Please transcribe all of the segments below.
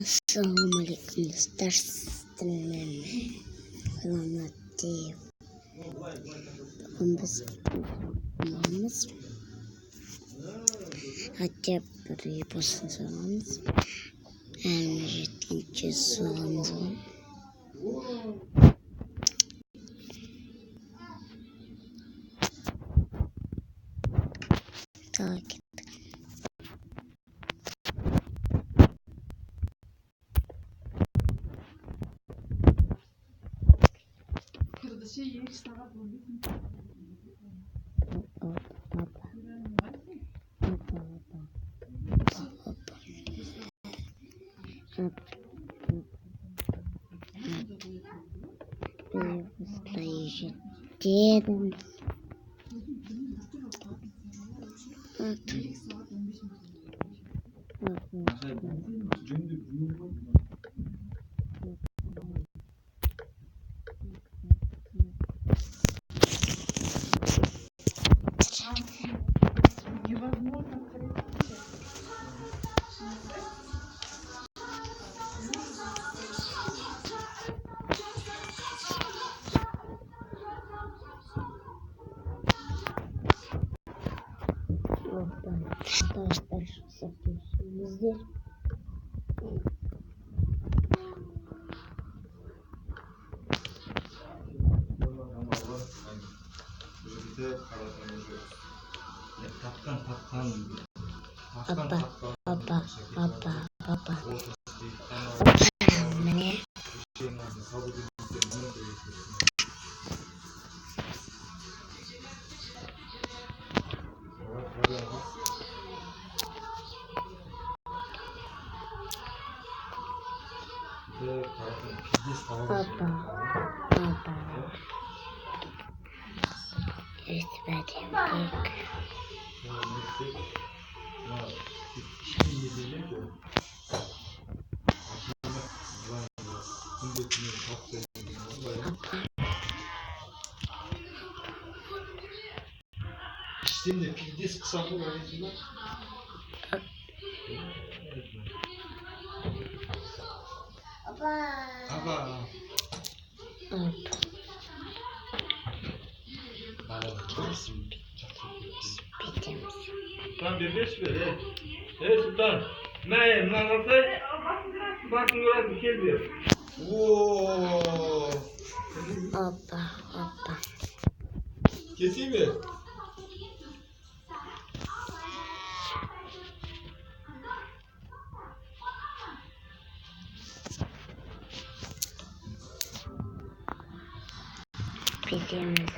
Assalamualaikum ders dinleme falan aktif. Bakın biz kullanmamız hatta burayı basın sormamız emniyetli sormamız var. Takip. Diyelim. Arkadaşlar satıyorsunuzdur. Baba. Ne? Baba. Evet, ben Şimdi pildis kısaltma öğreticiler. Baba. Sultan bir beş ver. Sultan. Ne nasıl? Bakın biraz bir şey diyor. Oo. Hoppa. Keseyim mi? Bildiğimiz.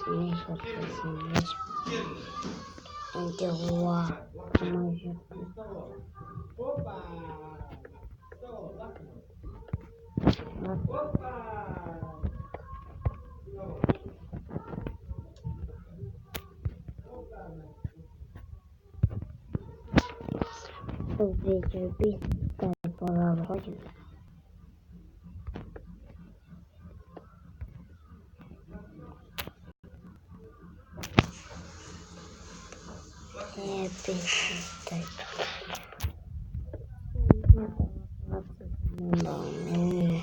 Minha compreensão entre rua o vídeo está por abaixo. É perfeito. Bundan